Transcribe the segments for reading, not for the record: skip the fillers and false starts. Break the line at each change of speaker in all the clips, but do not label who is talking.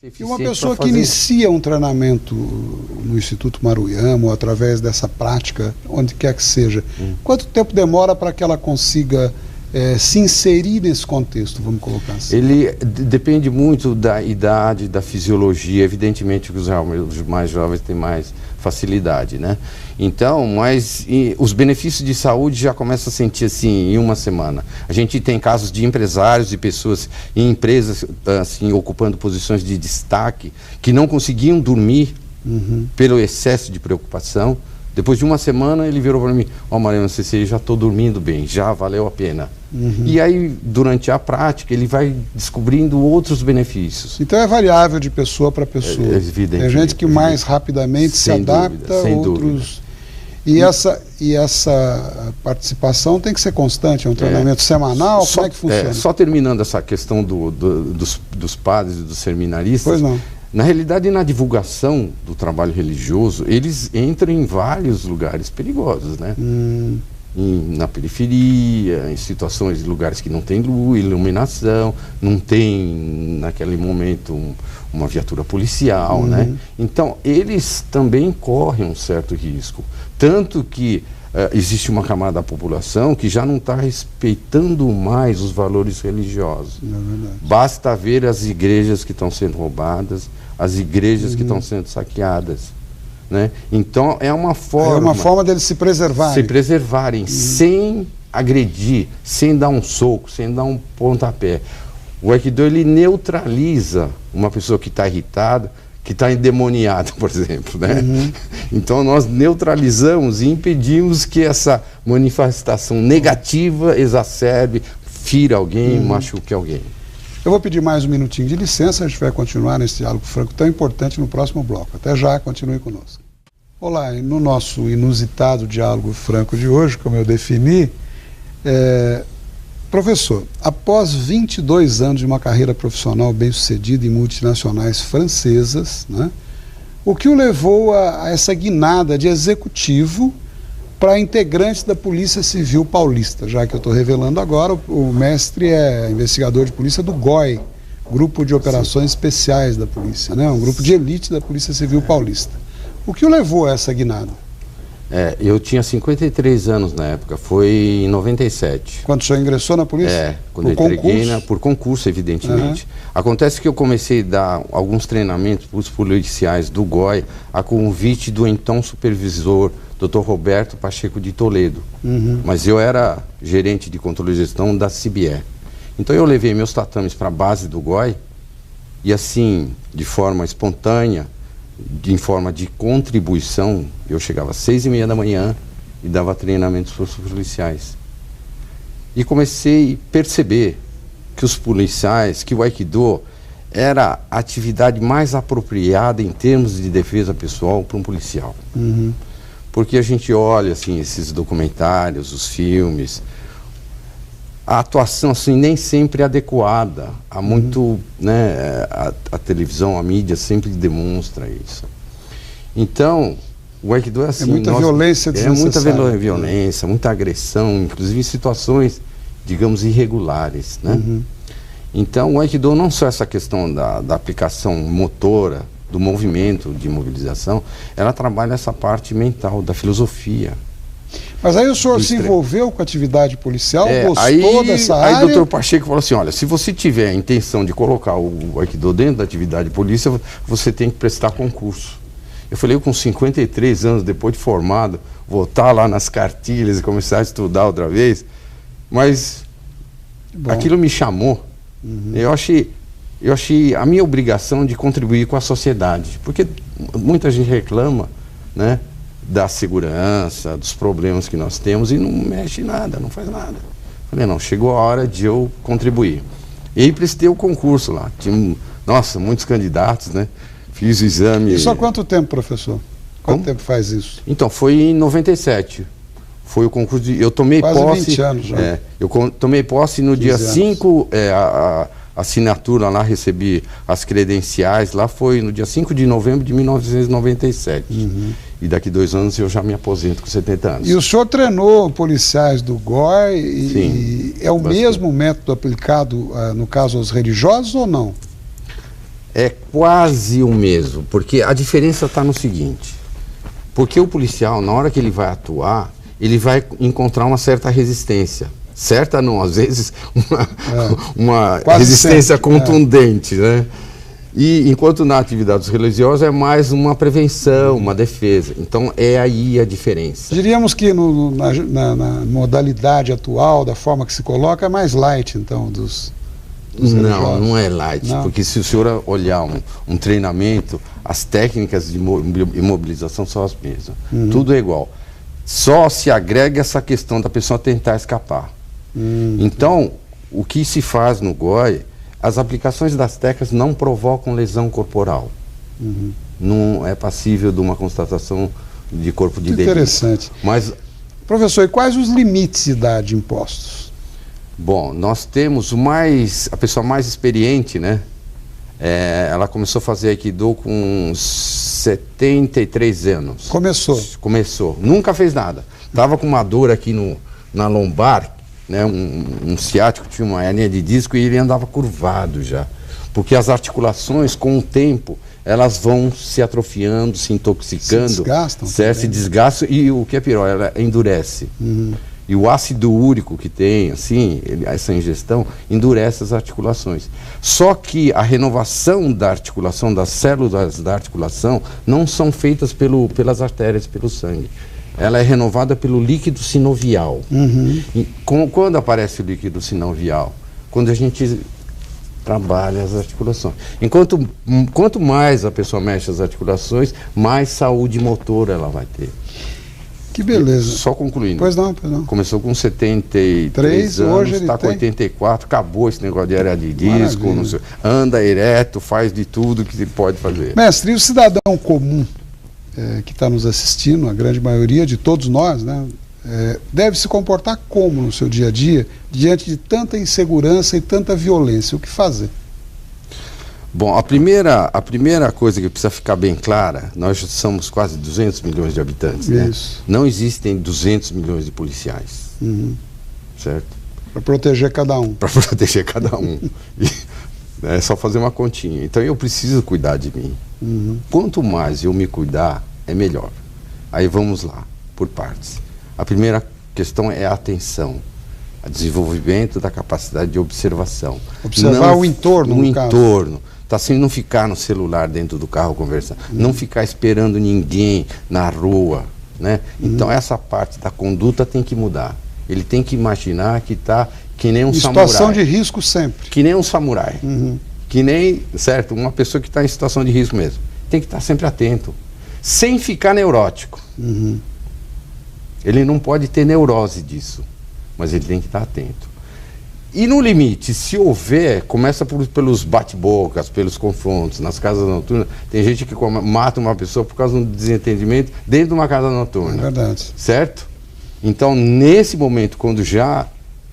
E uma pessoa que inicia um treinamento no Instituto Maruyama ou através dessa prática, onde quer que seja, quanto tempo demora para que ela consiga se inserir nesse contexto, vamos colocar assim?
Ele depende muito da idade, da fisiologia. Evidentemente que os mais jovens têm mais facilidade, né? Então, mas os benefícios de saúde já começam a sentir assim em uma semana. A gente tem casos de empresários e pessoas em empresas assim ocupando posições de destaque que não conseguiam dormir pelo excesso de preocupação. Depois de uma semana ele virou para mim: ó, Mariano, não sei se já estou dormindo bem, já valeu a pena. E aí, durante a prática, ele vai descobrindo outros benefícios.
Então é variável de pessoa para pessoa. Tem gente que mais rapidamente se adapta, outros... E essa participação tem que ser constante, é um treinamento semanal? Como é que funciona?
Só terminando essa questão dos padres e dos seminaristas.
Pois não.
Na realidade, na divulgação do trabalho religioso, eles entram em vários lugares perigosos, né? Na periferia, em situações de lugares que não tem luz, iluminação, não tem, naquele momento, uma viatura policial, né? Então, eles também correm um certo risco. Tanto que existe uma camada da população que já não está respeitando mais os valores religiosos. Basta ver as igrejas que estão sendo roubadas, as igrejas que estão sendo saqueadas, né? Então é uma forma...
É uma forma deles se preservarem.
Se preservarem, sem agredir, sem dar um soco, sem dar um pontapé. O Aikido, ele neutraliza uma pessoa que está irritada, que está endemoniada, por exemplo, né? Então nós neutralizamos e impedimos que essa manifestação negativa exacerbe, fira alguém, machuque alguém.
Eu vou pedir mais um minutinho de licença, a gente vai continuar nesse diálogo franco tão importante no próximo bloco. Até já, continue conosco. Olá, e no nosso inusitado diálogo franco de hoje, como eu defini, professor, após 22 anos de uma carreira profissional bem-sucedida em multinacionais francesas, né, o que o levou a essa guinada de executivo para integrantes da Polícia Civil Paulista? Já que eu estou revelando agora, o mestre é investigador de polícia do GOI, Grupo de Operações Especiais da Polícia, né, um grupo de elite da Polícia Civil Paulista. O que o levou a essa guinada?
Eu tinha 53 anos na época, foi em 97.
Quando o senhor ingressou na polícia?
Quando eu entreguei por concurso, evidentemente. Acontece que eu comecei a dar alguns treinamentos para os policiais do GOI a convite do então supervisor, Dr. Roberto Pacheco de Toledo. Mas eu era gerente de controle e gestão da CBE. Então eu levei meus tatames para a base do GOI e assim, de forma espontânea, em forma de contribuição, eu chegava às 6h30 da manhã e dava treinamentos para os policiais. E comecei a perceber que os policiais, que o Aikido era a atividade mais apropriada em termos de defesa pessoal para um policial. Porque a gente olha assim, esses documentários, os filmes, a atuação assim, nem sempre é adequada. Há muito, né, a televisão, a mídia sempre demonstra isso. Então, o Aikido é assim...
muita violência desnecessária.
É muita violência, muita agressão, inclusive em situações, digamos, irregulares, né? Então, o Aikido não só essa questão da aplicação motora, do movimento de mobilização, ela trabalha essa parte mental, da filosofia.
Mas aí o senhor se envolveu com a atividade policial, gostou dessa área?
Aí o doutor Pacheco falou assim, olha, se você tiver a intenção de colocar o Aikido dentro da atividade de polícia, você tem que prestar concurso. Eu falei, eu com 53 anos, depois de formado, voltar lá nas cartilhas e começar a estudar outra vez, mas aquilo me chamou. Eu achei a minha obrigação de contribuir com a sociedade, porque muita gente reclama, né, da segurança, dos problemas que nós temos e não mexe nada, não faz nada. Falei, não, chegou a hora de eu contribuir. E aí prestei o concurso lá. Tinha, nossa, muitos candidatos, né? Fiz o exame...
Isso há quanto tempo, professor? Quanto tempo faz isso?
Então, foi em 97. Foi o concurso de... Eu tomei
quase
posse...
20 anos já.
Eu tomei posse no dia 5... a assinatura lá, recebi as credenciais lá, foi no dia 5 de novembro de 1997. E daqui 2 anos eu já me aposento com 70 anos.
E o senhor treinou policiais do GOI e é o mesmo método aplicado, no caso, aos religiosos ou não?
É quase o mesmo, porque a diferença está no seguinte, porque o policial, na hora que ele vai atuar, ele vai encontrar uma certa resistência. Certa não, às vezes uma resistência sempre contundente, né? E enquanto na atividade religiosa é mais uma prevenção, uma defesa. Então é aí a diferença.
Diríamos que na modalidade atual, da forma que se coloca, é mais light, então, dos religiosos.
Não é light, não. Porque se o senhor olhar um treinamento, as técnicas de imobilização são as mesmas. Tudo é igual. Só se agrega essa questão da pessoa tentar escapar. Então, o que se faz no GOI, as aplicações das técnicas não provocam lesão corporal. Não é passível de uma constatação de corpo de delito.
Interessante.
Mas,
professor, e quais os limites de idade impostos?
Bom, nós temos a pessoa mais experiente, né? Ela começou a fazer Aikido com 73 anos. Começou. Nunca fez nada. Estava com uma dor aqui na lombar, né, um ciático, tinha uma hérnia de disco e ele andava curvado já. Porque as articulações, com o tempo, elas vão se atrofiando, se intoxicando. Se desgastam e o que é pior, ela endurece. E o ácido úrico que tem, assim, essa ingestão, endurece as articulações. Só que a renovação da articulação, das células da articulação, não são feitas pelas artérias, pelo sangue. Ela é renovada pelo líquido sinovial. E quando aparece o líquido sinovial? Quando a gente trabalha as articulações. Quanto mais a pessoa mexe as articulações, mais saúde motora ela vai ter.
Que beleza.
Só concluindo.
Pois não.
Começou com 73 anos,
hoje
está com 84, acabou esse negócio de hérnia de disco, não sei, anda ereto, faz de tudo que se pode fazer.
Mestre, e o cidadão comum que está nos assistindo, a grande maioria de todos nós, né, deve se comportar como no seu dia a dia, diante de tanta insegurança e tanta violência? O que fazer?
Bom, a primeira coisa que precisa ficar bem clara, nós somos quase 200 milhões de habitantes, né? Não existem 200 milhões de policiais, certo?
Para proteger cada um.
Para proteger cada um. É só fazer uma continha. Então eu preciso cuidar de mim. Quanto mais eu me cuidar, é melhor. Aí vamos lá, por partes. A primeira questão é a atenção. O desenvolvimento da capacidade de observação.
Observar o entorno,
no entorno. Tá sem não ficar no celular dentro do carro conversando, não ficar esperando ninguém na rua, né? Então essa parte da conduta tem que mudar. Ele tem que imaginar que está que nem um samurai.
Situação de risco sempre.
Que nem um samurai. Que nem, certo, uma pessoa que está em situação de risco mesmo. Tem que estar sempre atento, sem ficar neurótico. Ele não pode ter neurose disso, mas ele tem que estar atento. E no limite, se houver, começa pelos bate-bocas, pelos confrontos, nas casas noturnas. Tem gente que mata uma pessoa por causa de um desentendimento dentro de uma casa noturna.
É verdade.
Certo? Então, nesse momento, quando já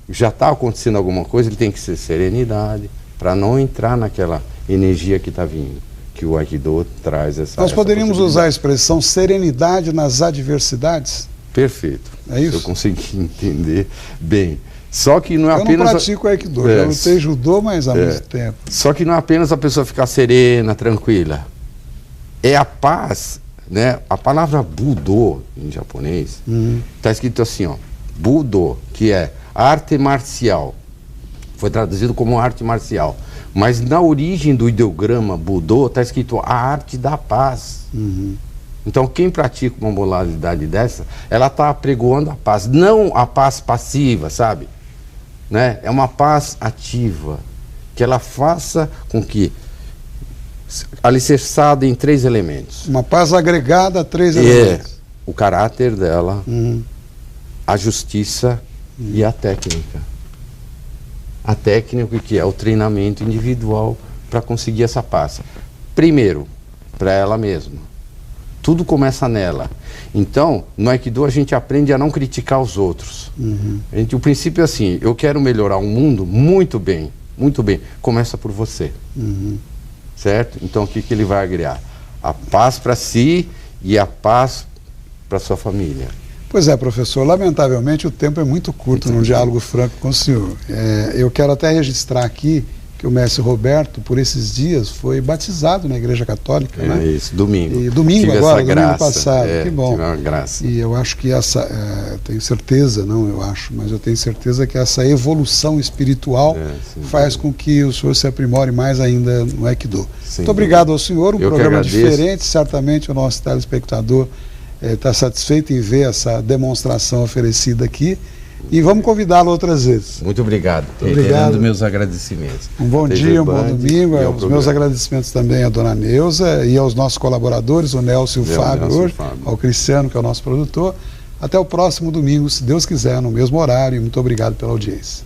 está acontecendo alguma coisa, ele tem que ser serenidade, para não entrar naquela energia que está vindo, que o Aikido traz essa.
Nós poderíamos usar a expressão serenidade nas adversidades?
Perfeito.
É isso?
Eu consegui entender bem. Só que não é apenas.
Eu não pratico Aikido, eu lutei judô, mas há muito tempo.
Só que não é apenas a pessoa ficar serena, tranquila. É a paz, né? A palavra Budo, em japonês, está escrito assim, ó. Budo, que é arte marcial. Foi traduzido como arte marcial. Mas na origem do ideograma Budo está escrito a arte da paz. Então, quem pratica uma modalidade dessa, ela está apregoando a paz. Não a paz passiva, sabe? Né? É uma paz ativa, que ela faça com que, alicerçada em 3 elementos.
Uma paz agregada a 3 elementos.
O caráter dela, a justiça e a técnica. A técnica que é o treinamento individual para conseguir essa paz. Primeiro, para ela mesma. Tudo começa nela. Então, no Aikido a gente aprende a não criticar os outros. O princípio é assim, eu quero melhorar o mundo muito bem, começa por você. Certo? Então o que ele vai agregar? A paz para si e a paz para sua família.
Pois é, professor, lamentavelmente o tempo é muito curto num diálogo franco com o senhor. Eu quero até registrar aqui que que o mestre Roberto, por esses dias, foi batizado na Igreja Católica, né?
Isso, domingo.
E domingo
tive
agora,
essa graça,
domingo passado, que bom.
Tive uma graça.
E eu acho que tenho certeza, não eu acho, mas eu tenho certeza que essa evolução espiritual faz com que o senhor se aprimore mais ainda no Aikido. Muito obrigado ao senhor, um programa diferente, certamente o nosso telespectador está satisfeito em ver essa demonstração oferecida aqui. E vamos convidá-lo outras vezes.
Muito obrigado.
Obrigado.
Meus agradecimentos.
Um bom dia, um bom domingo. Os meus agradecimentos também à dona Neuza e aos nossos colaboradores, o Nelson e o Fábio, ao Cristiano, que é o nosso produtor. Até o próximo domingo, se Deus quiser, no mesmo horário. Muito obrigado pela audiência.